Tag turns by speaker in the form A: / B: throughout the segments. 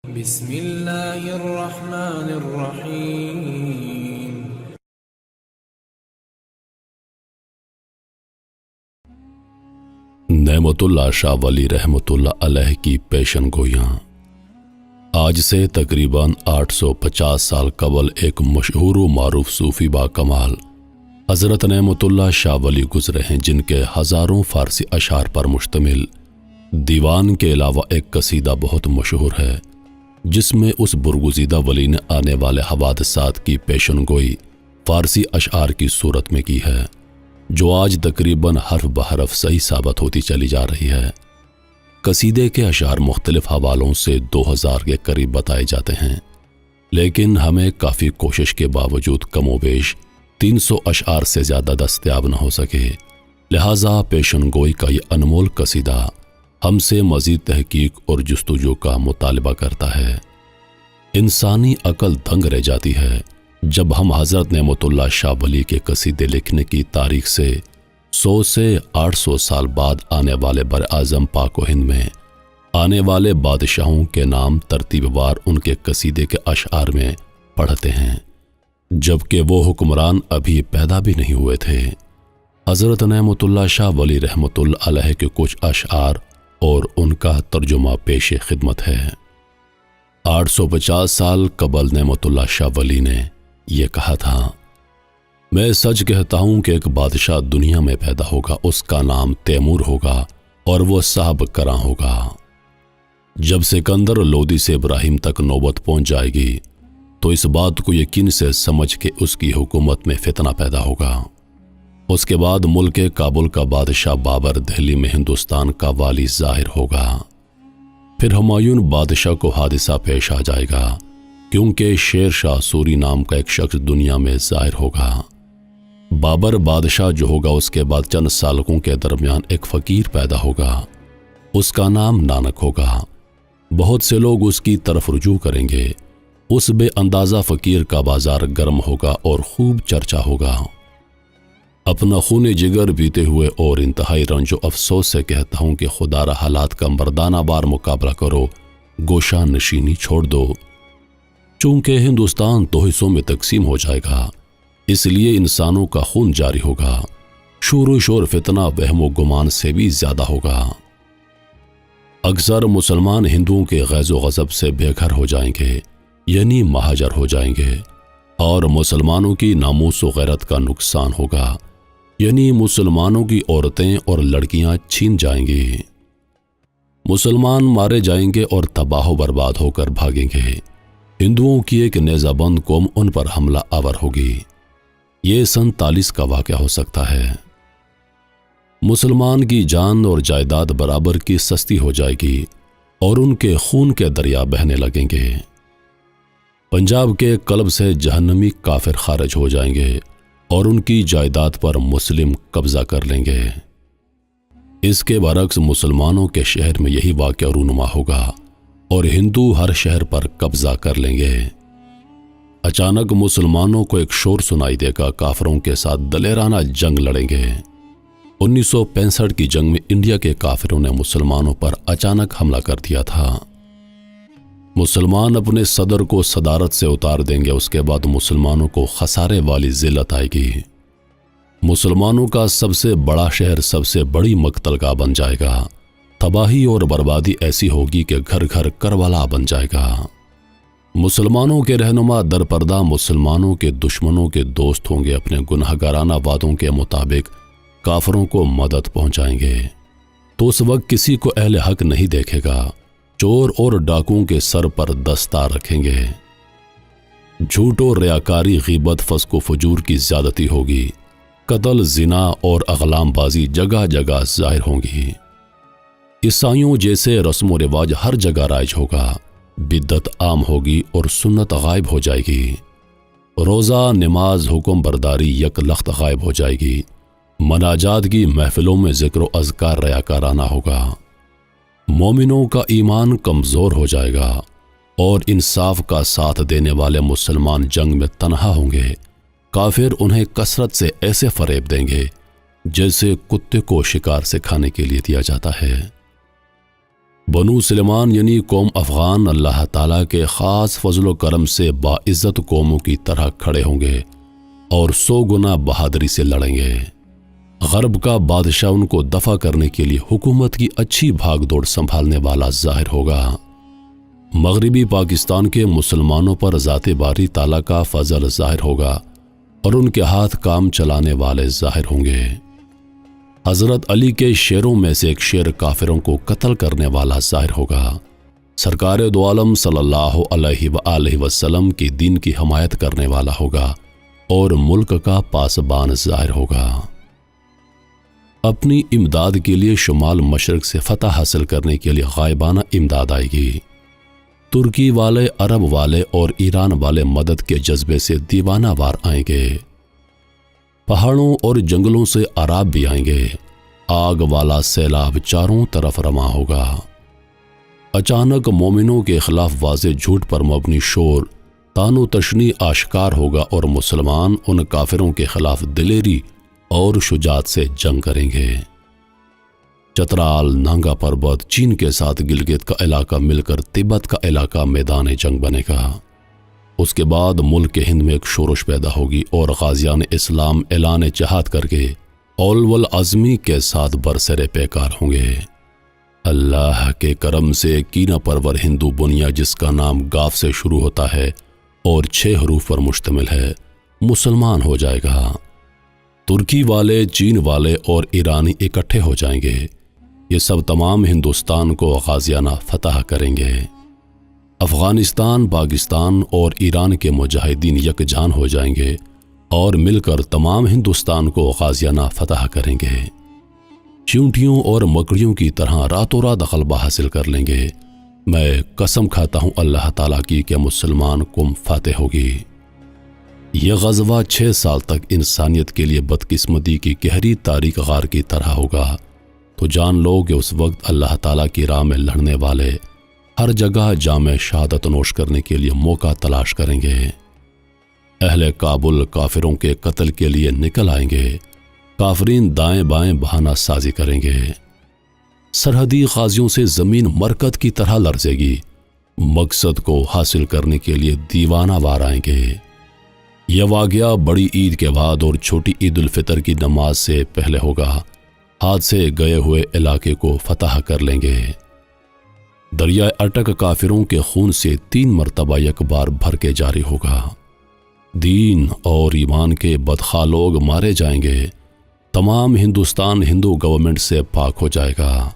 A: بسم اللہ الرحمن الرحیم۔
B: نعمت اللہ شاہ ولی رحمۃ اللہ علیہ کی پیشن گویاں۔ آج سے تقریباً 850 سال قبل ایک مشہور و معروف صوفی با کمال حضرت نعمت اللہ شاہ ولی گزرے ہیں، جن کے ہزاروں فارسی اشعار پر مشتمل دیوان کے علاوہ ایک قصیدہ بہت مشہور ہے، جس میں اس برگزیدہ ولی نے آنے والے حوادثات کی پیشن گوئی فارسی اشعار کی صورت میں کی ہے، جو آج تقریباً حرف بحرف صحیح ثابت ہوتی چلی جا رہی ہے۔ قصیدے کے اشعار مختلف حوالوں سے 2000 کے قریب بتائے جاتے ہیں، لیکن ہمیں کافی کوشش کے باوجود کم و بیش 300 اشعار سے زیادہ دستیاب نہ ہو سکے، لہٰذا پیشن گوئی کا یہ انمول قصیدہ ہم سے مزید تحقیق اور جستجو کا مطالبہ کرتا ہے۔ انسانی عقل دنگ رہ جاتی ہے جب ہم حضرت نعمت اللہ شاہ ولی کے قصیدے لکھنے کی تاریخ سے 100 سے 800 سال بعد آنے والے براعظم پاک و ہند میں آنے والے بادشاہوں کے نام ترتیب وار ان کے قصیدے کے اشعار میں پڑھتے ہیں، جبکہ وہ حکمران ابھی پیدا بھی نہیں ہوئے تھے۔ حضرت نعمت اللہ شاہ ولی رحمۃ اللہ علیہ کے کچھ اشعار اور ان کا ترجمہ پیش خدمت ہے۔ 850 سال قبل نعمت اللہ شاہ ولی نے یہ کہا تھا: میں سچ کہتا ہوں کہ ایک بادشاہ دنیا میں پیدا ہوگا، اس کا نام تیمور ہوگا اور وہ صاحب کراں ہوگا۔ جب سکندر لودھی سے ابراہیم تک نوبت پہنچ جائے گی تو اس بات کو یقین سے سمجھ کے اس کی حکومت میں فتنہ پیدا ہوگا۔ اس کے بعد ملک کابل کا بادشاہ بابر دہلی میں ہندوستان کا والی ظاہر ہوگا۔ پھر ہمایون بادشاہ کو حادثہ پیش آ جائے گا، کیونکہ شیر شاہ سوری نام کا ایک شخص دنیا میں ظاہر ہوگا۔ بابر بادشاہ جو ہوگا، اس کے بعد چند سالوں کے درمیان ایک فقیر پیدا ہوگا، اس کا نام نانک ہوگا۔ بہت سے لوگ اس کی طرف رجوع کریں گے۔ اس بے اندازہ فقیر کا بازار گرم ہوگا اور خوب چرچا ہوگا۔ اپنا خون جگر پیتے ہوئے اور انتہائی رنج و افسوس سے کہتا ہوں کہ خدا را حالات کا مردانہ بار مقابلہ کرو، گوشہ نشینی چھوڑ دو۔ چونکہ ہندوستان 2 حصوں میں تقسیم ہو جائے گا، اس لیے انسانوں کا خون جاری ہوگا، شور و شور فتنہ وہم و گمان سے بھی زیادہ ہوگا۔ اکثر مسلمان ہندوؤں کے غیظ و غضب سے بے گھر ہو جائیں گے، یعنی مہاجر ہو جائیں گے، اور مسلمانوں کی ناموس و غیرت کا نقصان ہوگا، یعنی مسلمانوں کی عورتیں اور لڑکیاں چھین جائیں گی۔ مسلمان مارے جائیں گے اور تباہ و برباد ہو کر بھاگیں گے۔ ہندوؤں کی ایک نیزہ بند قوم ان پر حملہ آور ہوگی۔ یہ 47 کا واقعہ ہو سکتا ہے۔ مسلمان کی جان اور جائیداد برابر کی سستی ہو جائے گی اور ان کے خون کے دریا بہنے لگیں گے۔ پنجاب کے قلب سے جہنمی کافر خارج ہو جائیں گے اور ان کی جائیداد پر مسلم قبضہ کر لیں گے۔ اس کے برعکس مسلمانوں کے شہر میں یہی واقعہ رونما ہوگا اور ہندو ہر شہر پر قبضہ کر لیں گے۔ اچانک مسلمانوں کو ایک شور سنائی دے گا، کافروں کے ساتھ دلیرانہ جنگ لڑیں گے۔ 1965 کی جنگ میں انڈیا کے کافروں نے مسلمانوں پر اچانک حملہ کر دیا تھا۔ مسلمان اپنے صدر کو صدارت سے اتار دیں گے، اس کے بعد مسلمانوں کو خسارے والی ذلت آئے گی۔ مسلمانوں کا سب سے بڑا شہر سب سے بڑی مقتل گاہ بن جائے گا۔ تباہی اور بربادی ایسی ہوگی کہ گھر گھر کربلا بن جائے گا۔ مسلمانوں کے رہنما در پردہ مسلمانوں کے دشمنوں کے دوست ہوں گے، اپنے گناہ گارانہ وعدوں کے مطابق کافروں کو مدد پہنچائیں گے۔ تو اس وقت کسی کو اہل حق نہیں دیکھے گا، چور اور ڈاکوؤں کے سر پر دستار رکھیں گے۔ جھوٹ و ریاکاری، غیبت، فسق و فجور کی زیادتی ہوگی، قتل، زنا اور اغلام بازی جگہ جگہ ظاہر ہوں گی۔ عیسائیوں جیسے رسم و رواج ہر جگہ رائج ہوگا، بدعت عام ہوگی اور سنت غائب ہو جائے گی۔ روزہ، نماز، حکم برداری یک لخت غائب ہو جائے گی۔ مناجات کی محفلوں میں ذکر و اذکار ریاکارانہ ہوگا۔ مومنوں کا ایمان کمزور ہو جائے گا اور انصاف کا ساتھ دینے والے مسلمان جنگ میں تنہا ہوں گے۔ کافر انہیں کثرت سے ایسے فریب دیں گے جیسے کتے کو شکار سے کھانے کے لیے دیا جاتا ہے۔ بنو سلیمان یعنی قوم افغان اللہ تعالیٰ کے خاص فضل و کرم سے باعزت قوموں کی طرح کھڑے ہوں گے اور 100 گنا بہادری سے لڑیں گے۔ غرب کا بادشاہ ان کو دفع کرنے کے لیے حکومت کی اچھی بھاگ دوڑ سنبھالنے والا ظاہر ہوگا۔ مغربی پاکستان کے مسلمانوں پر ذات باری تعالیٰ کا فضل ظاہر ہوگا اور ان کے ہاتھ کام چلانے والے ظاہر ہوں گے۔ حضرت علی کے شیروں میں سے ایک شیر کافروں کو قتل کرنے والا ظاہر ہوگا۔ سرکار دو عالم صلی اللہ علیہ وآلہ وسلم کی دین کی حمایت کرنے والا ہوگا اور ملک کا پاسبان ظاہر ہوگا۔ اپنی امداد کے لیے شمال مشرق سے فتح حاصل کرنے کے لیے غائبانہ امداد آئے گی۔ ترکی والے، عرب والے اور ایران والے مدد کے جذبے سے دیوانہ وار آئیں گے۔ پہاڑوں اور جنگلوں سے عراب بھی آئیں گے۔ آگ والا سیلاب چاروں طرف رواں ہوگا۔ اچانک مومنوں کے خلاف واضح جھوٹ پر مبنی شور، تان و تشنی آشکار ہوگا اور مسلمان ان کافروں کے خلاف دلیری اور شجاعت سے جنگ کریں گے۔ چترال، نانگا پربت، چین کے ساتھ گلگت کا علاقہ مل کر تبت کا علاقہ میدان جنگ بنے گا۔ اس کے بعد ملک ہند میں ایک شورش پیدا ہوگی اور غازیان اسلام اعلان جہاد کر کے اول عزمی کے ساتھ برسر پیکار ہوں گے۔ اللہ کے کرم سے کینہ پرور ہندو بنیا جس کا نام گاف سے شروع ہوتا ہے اور 6 حروف پر مشتمل ہے، مسلمان ہو جائے گا۔ ترکی والے، چین والے اور ایرانی اکٹھے ہو جائیں گے۔ یہ سب تمام ہندوستان کو غازیانہ فتح کریں گے۔ افغانستان، پاکستان اور ایران کے مجاہدین یکجان ہو جائیں گے اور مل کر تمام ہندوستان کو غازیانہ فتح کریں گے۔ چیونٹیوں اور مکڑیوں کی طرح راتوں رات غلبہ حاصل کر لیں گے۔ میں قسم کھاتا ہوں اللہ تعالیٰ کی کہ مسلمان قوم فاتح ہوگی۔ یہ غزوہ 6 سال تک انسانیت کے لیے بدقسمتی کی گہری تاریک غار کی طرح ہوگا، تو جان لو کہ اس وقت اللہ تعالیٰ کی راہ میں لڑنے والے ہر جگہ جام شہادت نوش کرنے کے لیے موقع تلاش کریں گے۔ اہل کابل کافروں کے قتل کے لیے نکل آئیں گے۔ کافرین دائیں بائیں بہانہ سازی کریں گے۔ سرحدی غازیوں سے زمین مرکت کی طرح لرزے گی۔ مقصد کو حاصل کرنے کے لیے دیوانہ وار آئیں گے۔ یہ واقعہ بڑی عید کے بعد اور چھوٹی عید الفطر کی نماز سے پہلے ہوگا۔ ہاتھ سے گئے ہوئے علاقے کو فتح کر لیں گے۔ دریائے اٹک کافروں کے خون سے 3 مرتبہ یک بار بھر کے جاری ہوگا۔ دین اور ایمان کے بدخواہ لوگ مارے جائیں گے۔ تمام ہندوستان ہندو گورنمنٹ سے پاک ہو جائے گا۔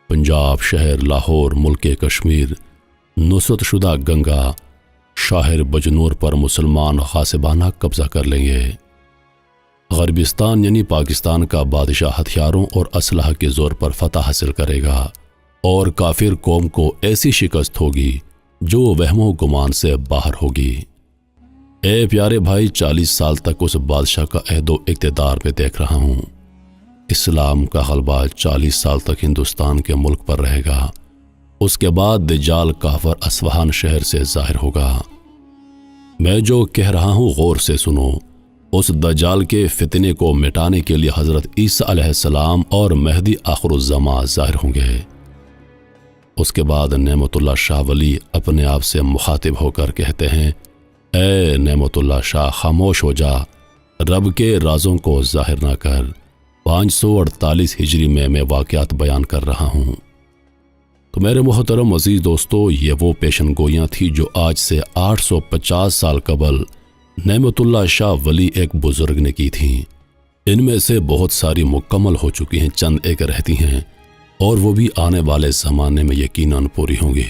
B: پنجاب، شہر لاہور، ملک کشمیر، نصرت شدہ گنگا، شاہر بجنور پر مسلمان غاصبانہ قبضہ کر لیں گے۔ غربستان یعنی پاکستان کا بادشاہ ہتھیاروں اور اسلحہ کے زور پر فتح حاصل کرے گا اور کافر قوم کو ایسی شکست ہوگی جو وہم و گمان سے باہر ہوگی۔ اے پیارے بھائی، 40 سال تک اس بادشاہ کا عہد و اقتدار میں دیکھ رہا ہوں۔ اسلام کا غلبہ 40 سال تک ہندوستان کے ملک پر رہے گا۔ اس کے بعد دجال کافر اصفہان شہر سے ظاہر ہوگا۔ میں جو کہہ رہا ہوں غور سے سنو۔ اس دجال کے فتنے کو مٹانے کے لیے حضرت عیسیٰ علیہ السلام اور مہدی آخر الزمان ظاہر ہوں گے۔ اس کے بعد نعمت اللہ شاہ ولی اپنے آپ سے مخاطب ہو کر کہتے ہیں، اے نعمت اللہ شاہ، خاموش ہو جا، رب کے رازوں کو ظاہر نہ کر۔ 548 ہجری میں واقعات بیان کر رہا ہوں۔ تو میرے محترم عزیز دوستو، یہ وہ پیشن گوئیاں تھی جو آج سے 850 سال قبل نعمت اللہ شاہ ولی ایک بزرگ نے کی تھیں۔ ان میں سے بہت ساری مکمل ہو چکی ہیں، چند ایک رہتی ہیں اور وہ بھی آنے والے زمانے میں یقیناً پوری ہوں گی۔